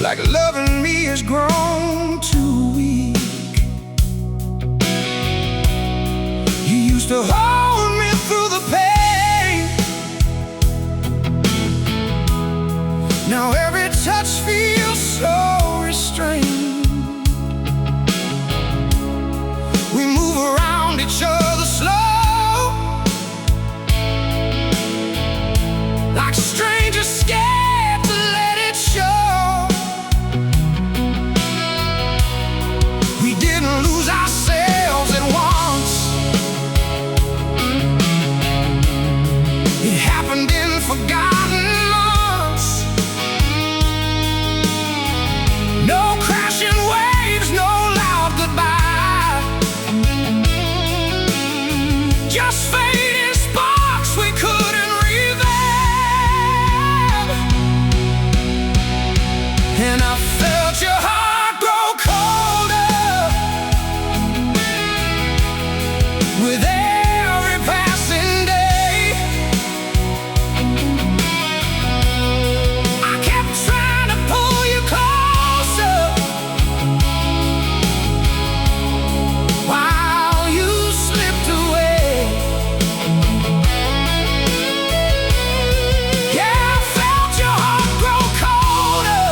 like loving me has grown too weak. You used to hold me through the pain. Now every touch feels so restrained. We move around each other slow, like strangers scared to let it show. We didn't lose ourselves at once. It happened in forgotten months. No crashing waves, no loud goodbye, just fading sparks we couldn't revive. And I felt your heart grow colder with every passing day. I kept trying to pull you closer while you slipped away. Yeah, I felt your heart grow colder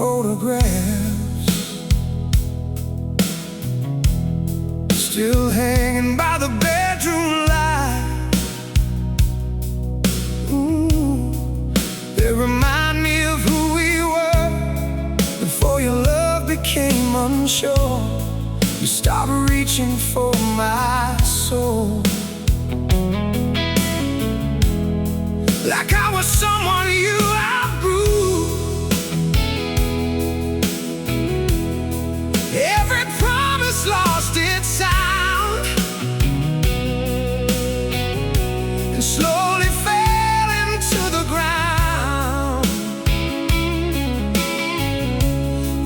photographs still hanging by the bedroom light. They remind me of who we were before your love became unsure. You stopped reaching for my soul, like I was someone you outgrew. Every promise lost its sound and slowly fell into the ground.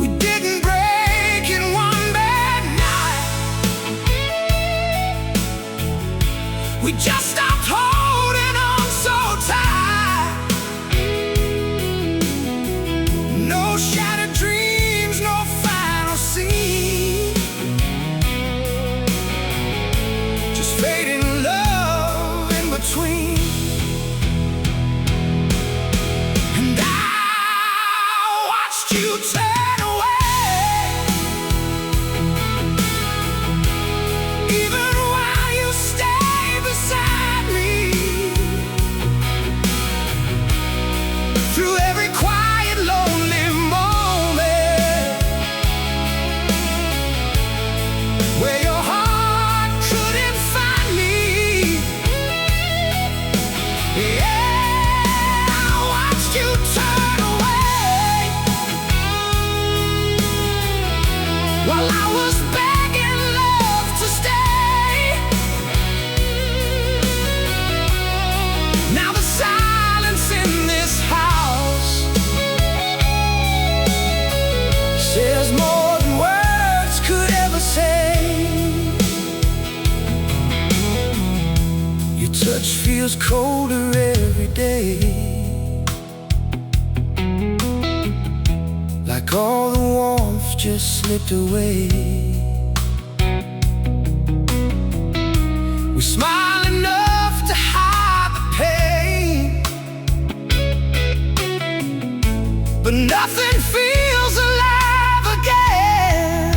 We didn't break in one bad night. We just stopped holding on so tight. No shattered dreams, no final scene, just fading love in between. And I watched you turn away, even while you stayed beside me. Through every quiet, lonely moment where your heart couldn't find me. Yeah, I watched you turn away while I was begging love to stay. Now the silence in this house says more than words could ever say. Your touch feels colder every day, like all the warmth just slipped away. We smile enough to hide the pain, but nothing feels alive again.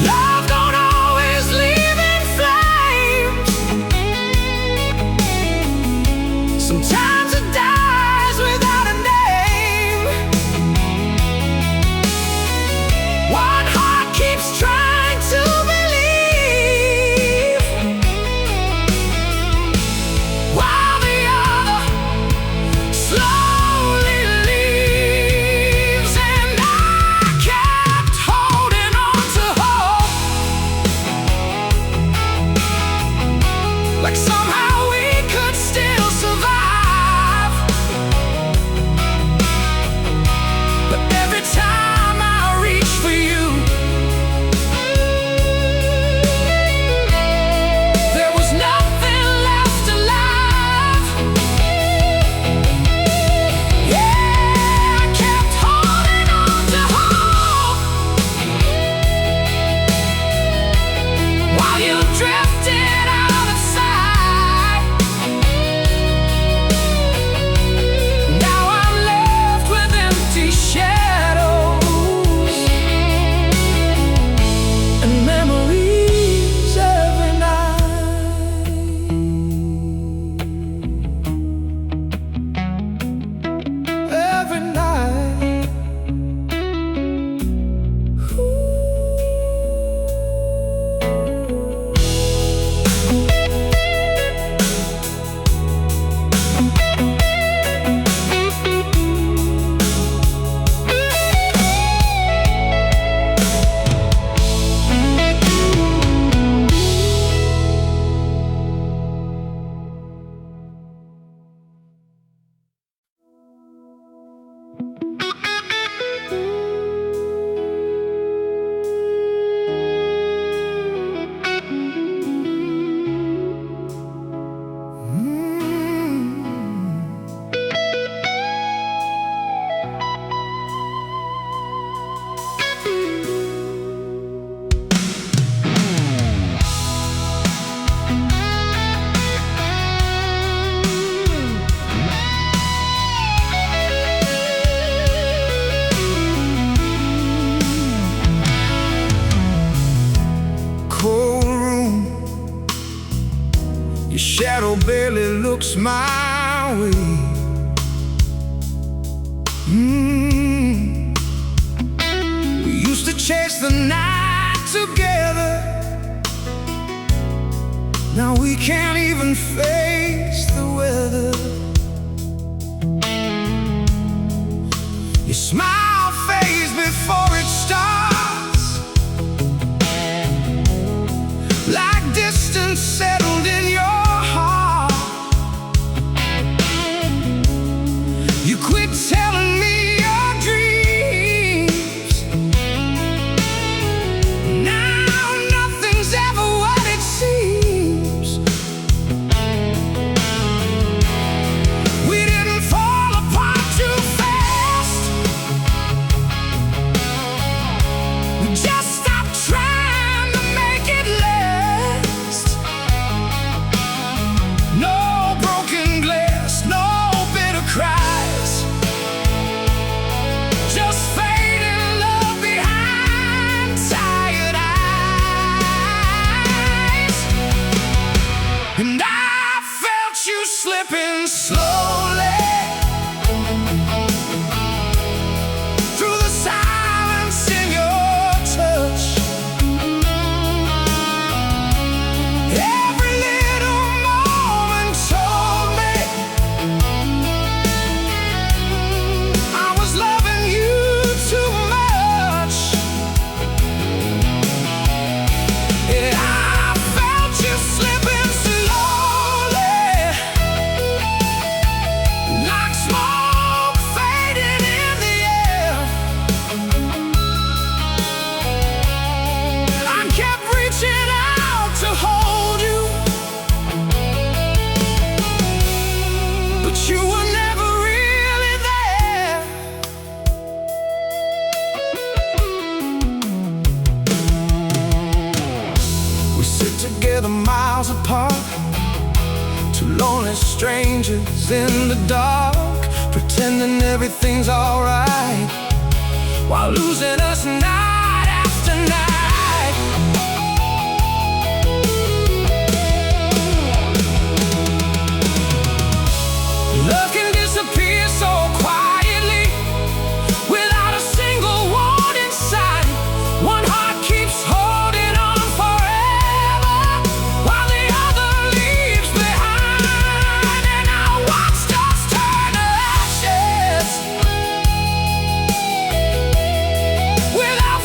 Love don't always leave in flames. Sometimes it dies without a name. One heart keeps trying to believe, while the other slowly leaves. And I kept holding on to hope, like somehow we could still survive. But every time I reach for you, there was nothing left alive. Yeah, I kept holding on to hope while you drifted out of sight. Your shadow barely looks my way. We used to chase the night together. Now we can't even face the weather. Your smile fades before it starts, like distance settled in your heart. You quit telling me your dreams. Now nothing's ever what it seems. We didn't fall apart too fast. We just stopped trying to make it last. No broken glass, no bitter cries, just fading love behind tired eyes. And I felt you slipping slowly through the silence in your touch. Every little moment told me I was loving you too much. Yeah, I felt you slipping slowly, like smoke fading in the air. I kept reaching out to hold you, but you were never really there. We sit together miles apart, two lonely strangers in the dark, pretending everything's alright, while losing us night after night. Love can disappear so quietly, without a single warning sign. One heart keeps holding on forever, while the other leaves behind. And I watched us turn to ashes, without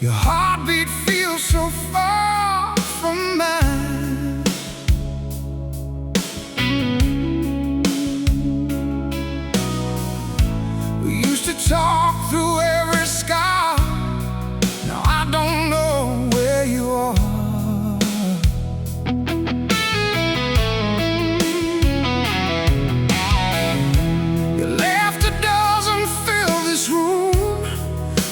Your heartbeat feels so far from mine. We used to talk through every scar. Now I don't know where you are. Your laughter doesn't fill this room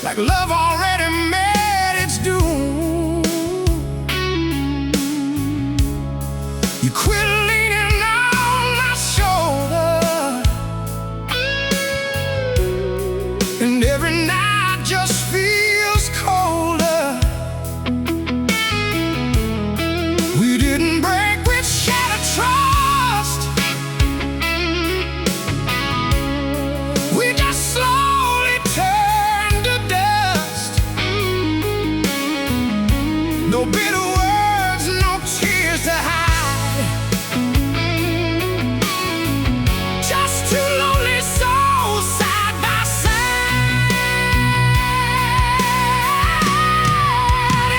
like love already met its doom. You quit leaning on my shoulder, and every night just feels colder. We didn't break with shattered trust. We just slowly turned to dust. No bitter words, no tears to hide. Just two lonely souls side by side.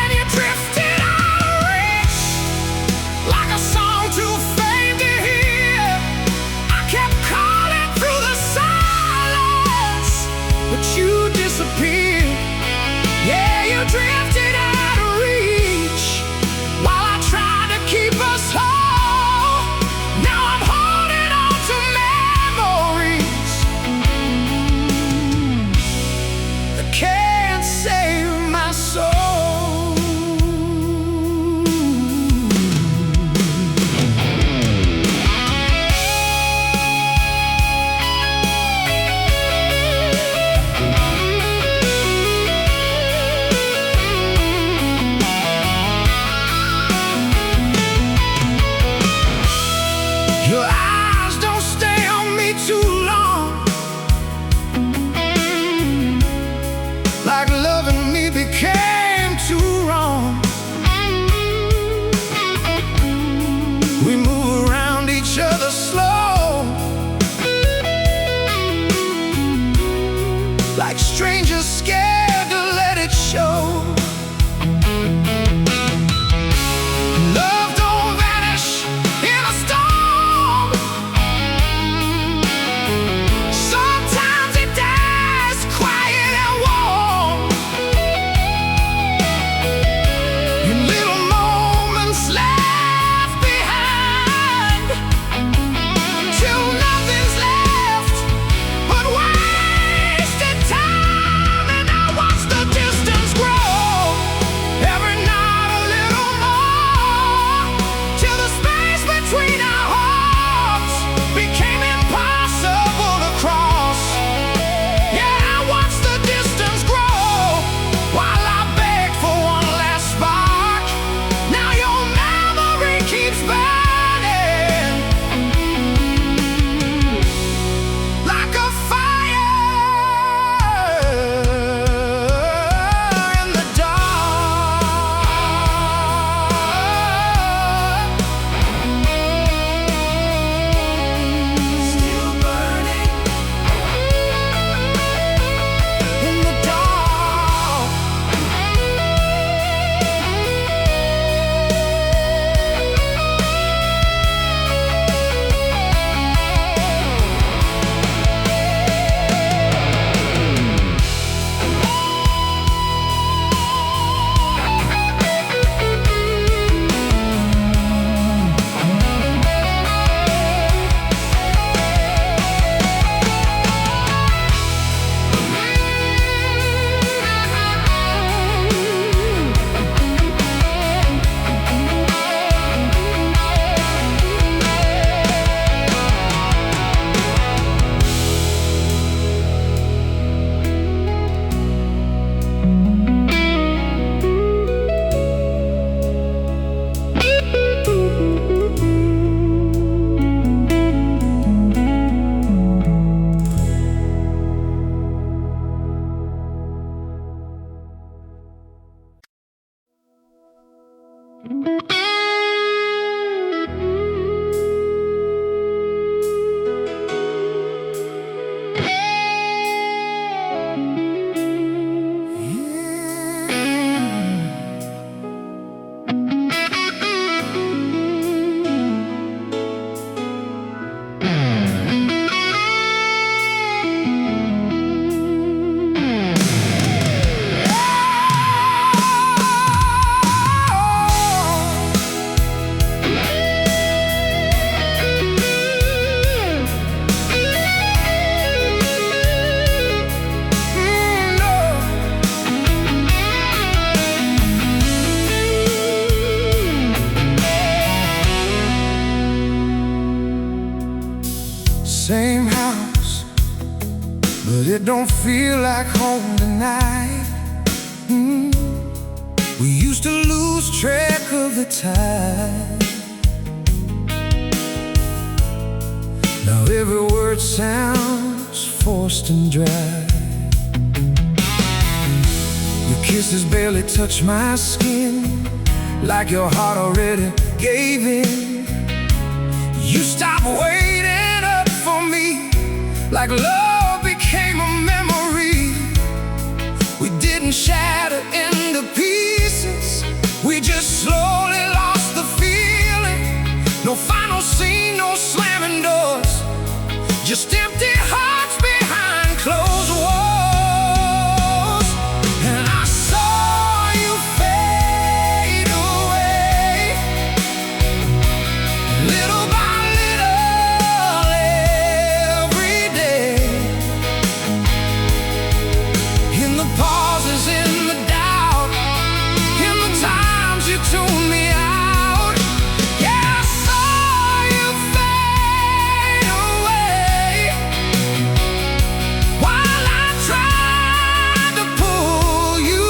And you drifted out of reach like a song too faint to hear. I kept calling through the silence, but you disappeared. Yeah, you drifted out of reach while I tried to keep us whole. Now I'm holding on to memories that can't save my soul. Your eyes don't stay on me too long, like loving me became too wrong. We move around each other slow, like strangers scared to let it show. Love don't vanish in a storm. Sometimes it dies quiet and warm, in little moments left behind, till nothing's left but wasted time. And I watch the distance grow, every night a little more, till the space between our hearts became impossible to cross. Yeah, I watch the distance grow while I beg for one last spark. Now your memory keeps burning like a fire in the dark. Still burning in the dark. it don't feel like home tonight. We used to lose track of the time. Now every word sounds forced and dry. Your kisses barely touch my skin, like your heart already gave in. You stopped waiting up for me, like love became a memory. We didn't shatter into pieces, we just slowly lost the feeling. No final scene, no slamming doors, just empty hearts behind closed walls. And I saw you fade away, little by little, every day. In the pauses, in the doubt, in the times you tuned me out. Yeah, I saw you fade away, while I tried to pull you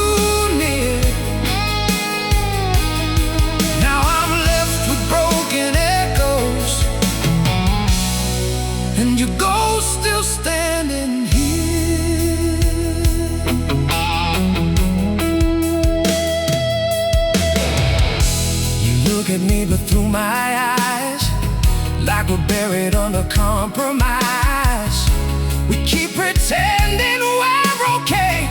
near. Now I'm left with broken echoes, and your ghost still standing here. You look at me, but through my eyes, like we're buried under compromise. We keep pretending we're okay,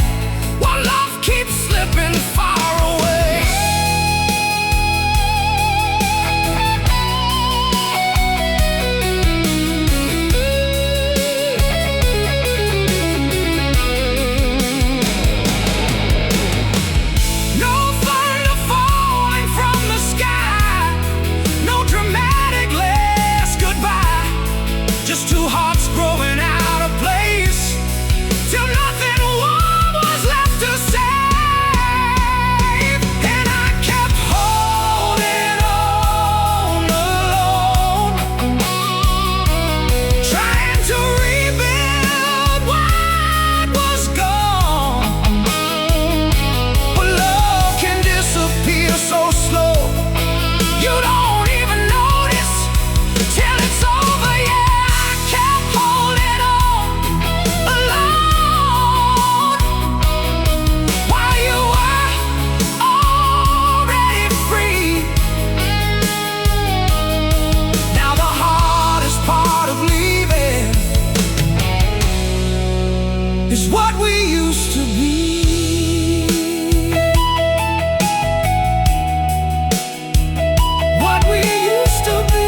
while love keeps slipping far away. No thunder falling from the sky, no dramatic last goodbye, just two hearts growing out of place, till nothing warm was left to save. And I kept holding on alone, trying to rebuild what was gone. But love can disappear so slow, you don't even notice till it's over. Yeah, I kept holding on alone, while you were already free. Now the hardest part of leaving is what we used to be. What we used to be.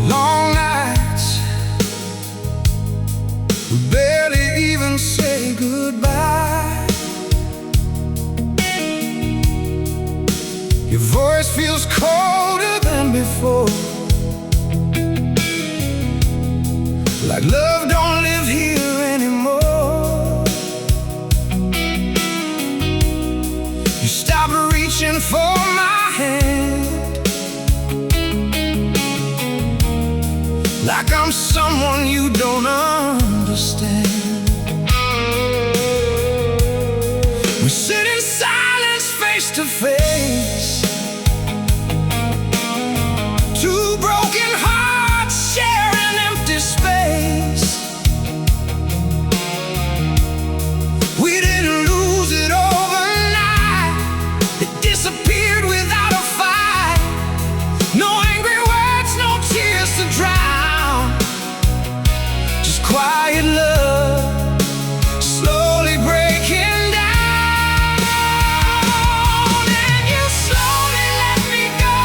Long nights, we barely even say goodbye. Your voice feels colder than before, like love don't live here anymore. You stop from someone you don't understand. We sit in silence face to face, two broken hearts share an empty space. We didn't lose it overnight, it disappeared without a fight. No angry words, no tears to drown, just quiet love slowly breaking down. And you slowly let me go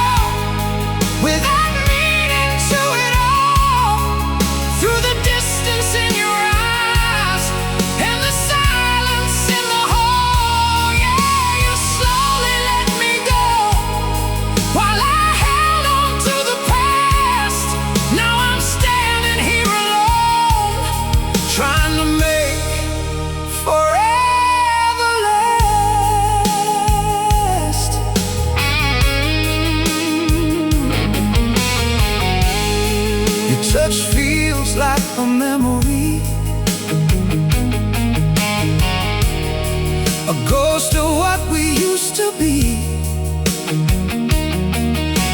without meaning to at all. Through the distance in your eyes and the silence in the hall, yeah, you slowly let me go while I held on to the past. Now I'm standing here alone, trying to make forever last. Your touch feels like a memory, a ghost of what we used to be.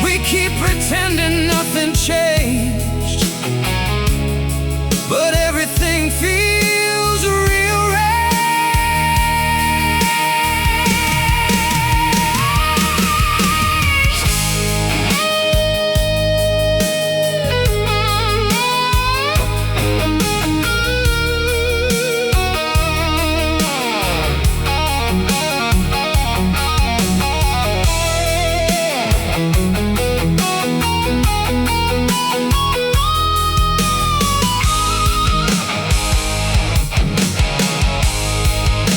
We keep pretending nothing changed, but everything feels real right.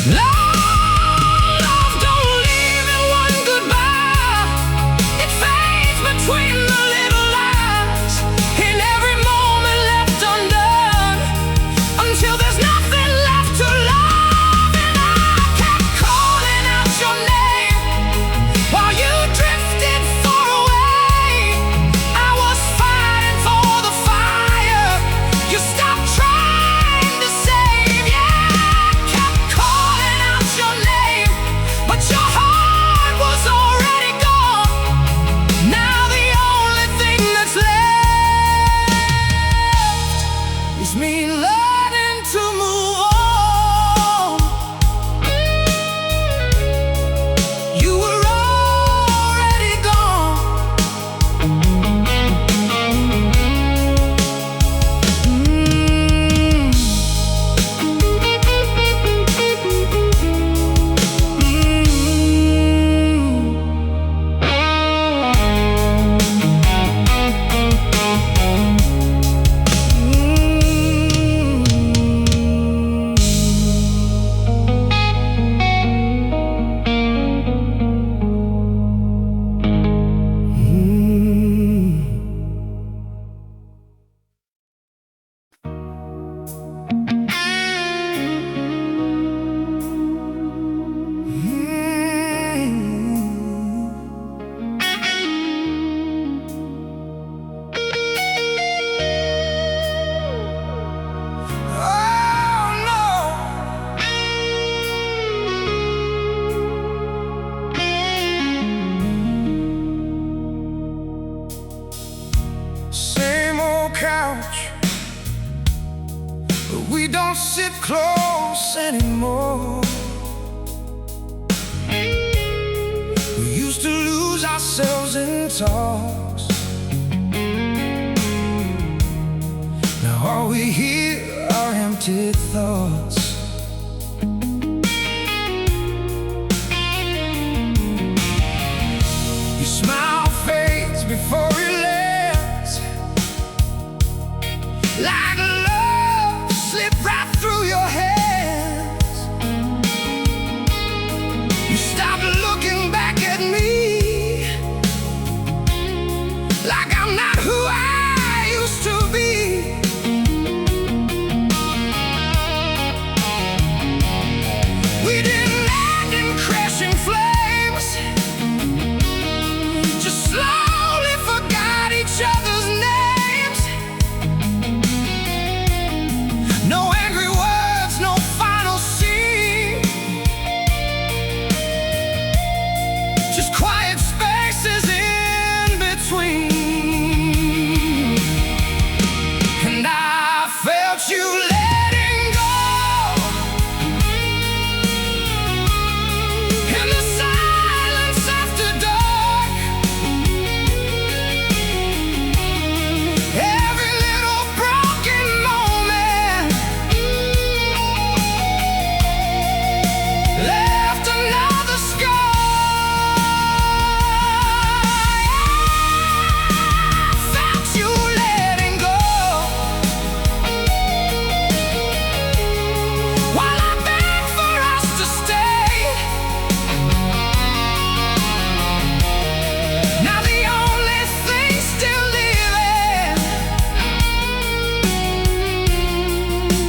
Love don't leave in one goodbye. It fades between the little lines, in every moment left undone, until there's nothing left to love. And I kept calling out your name while you drifted far away. I was fighting for the fire you stopped trying to save. Yeah, I kept calling out your name, but your heart was already gone. Now the only thing that's left is me learning to move on. You were already gone. Oh no, same old couch, but we don't sit close anymore. We used to lose ourselves in talks. Now all we hear are empty thoughts. Your smile fades before it lands, like love slipped right through your hands. You stopped looking back at me, like I'm not who I used to be. We didn't end in crashing flames, just slowly forgot each other's names.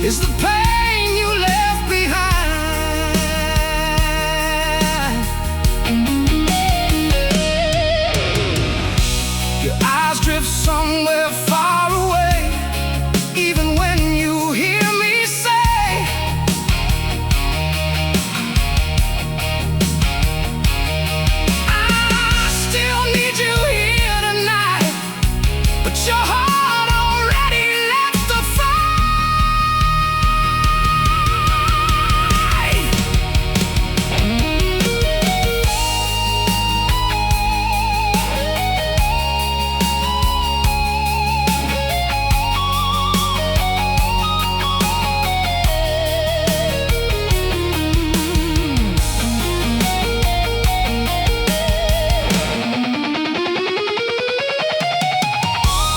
is the pain you left behind. Your eyes drift somewhere far away, even when you hear me say, I still need you here tonight, but your heart already left the fight.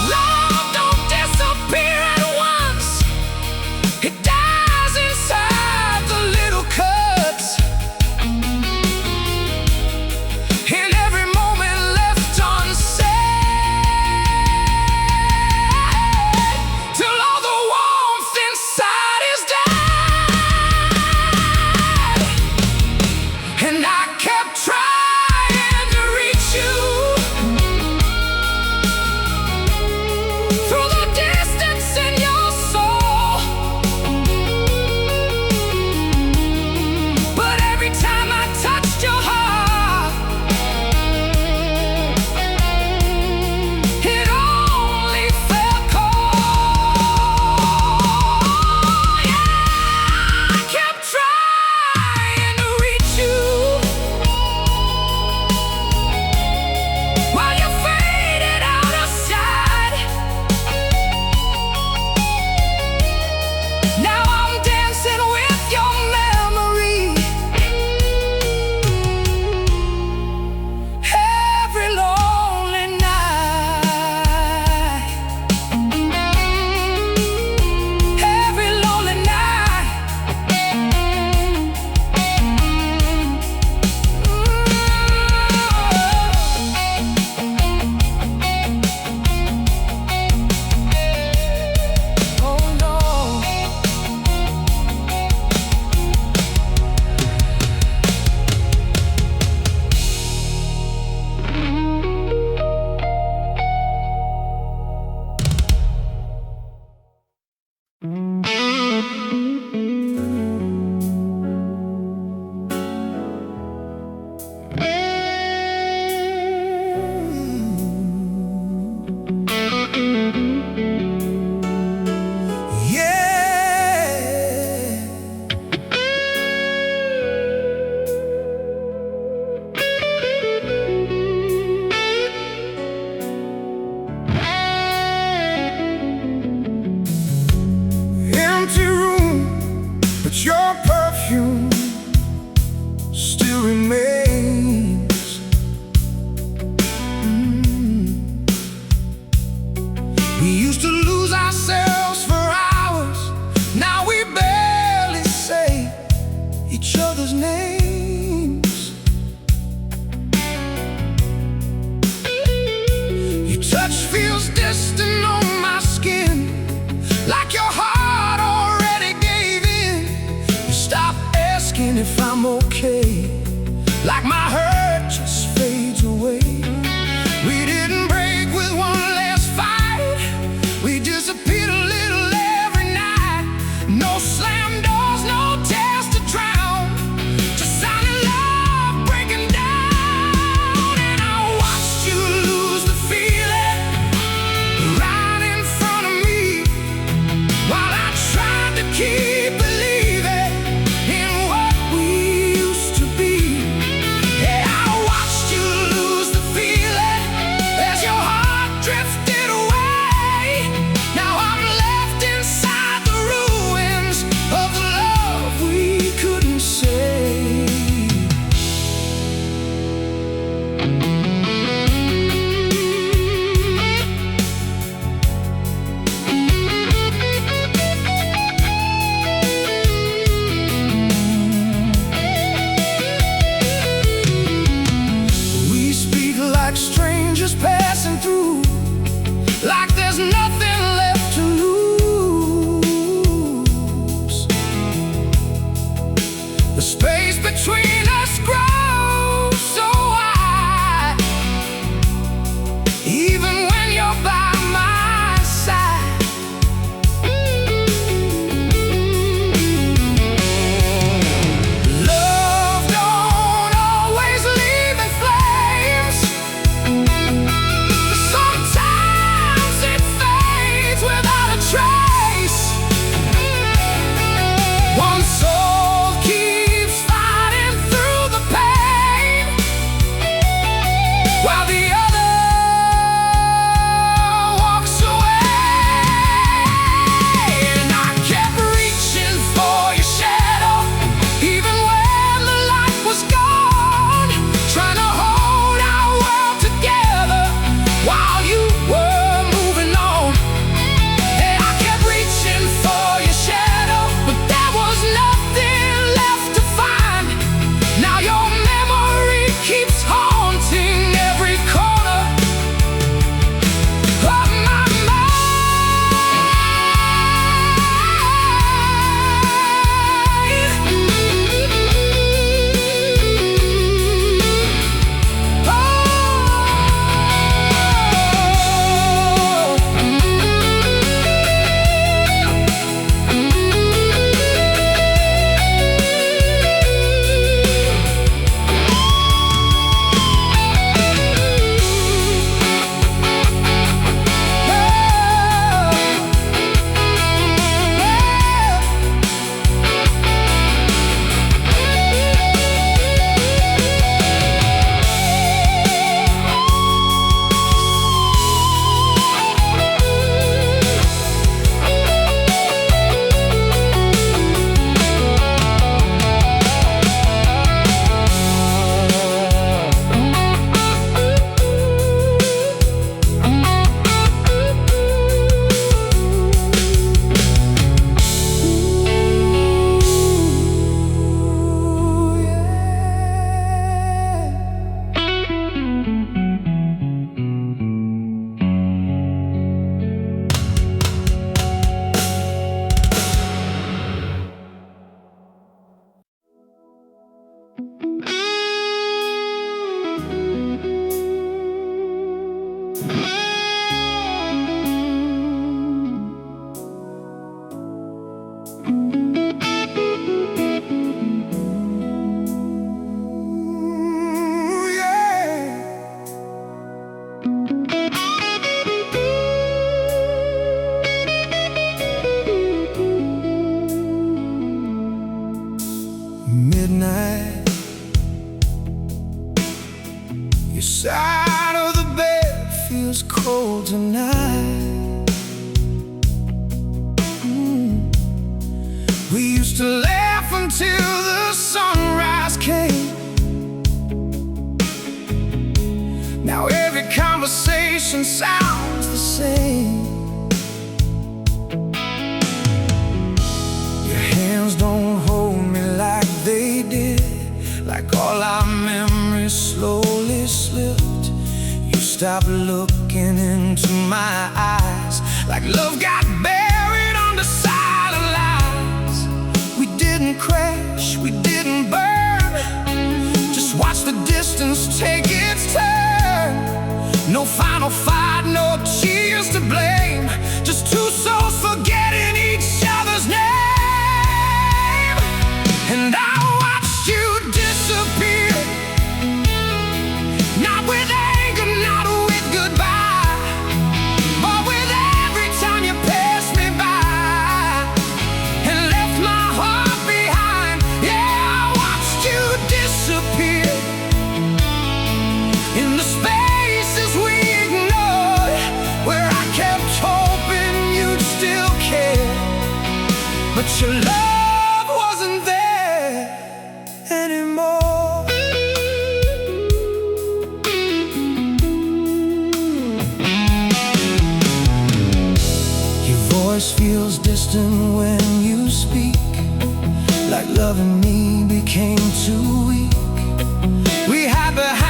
Love don't disappear at once. It dies inside the little cuts, in every moment left unsaid, till all the warmth inside is dead. And I kept trying to reach you through the distance in your soul, but every time I touched your heart, it only felt cold. Yeah, I kept trying to reach you while you faded out of sight. Now I'm dancing with your memory every lonely night, every lonely night. Oh no. Yeah. Empty room, but your perfume still remains. We used to lose ourselves for hours. Now we barely say each other's names. Your touch feels distant on my skin, like your heart already gave in. You stop asking if I'm okay, like my hurt just fades away. We didn't break with one last fight, we disappeared conversation sounds the same. Your hands don't hold me like they did, like all our memories slowly slipped. You stopped looking into my eyes, like love got buried under silent lies. We didn't crash, we didn't burn, just watch the distance take its turn. No final fight, no cheers to blame, just two souls forgetting each other's name. And I watched you disappear, not with anger, not with goodbye, but with every time you passed me by and left my heart behind. Yeah, I watched you disappear in the spaces we ignored, where I kept hoping you'd still care, but your love wasn't there anymore. Your voice feels distant when you speak, like loving me became too weak. We hide behind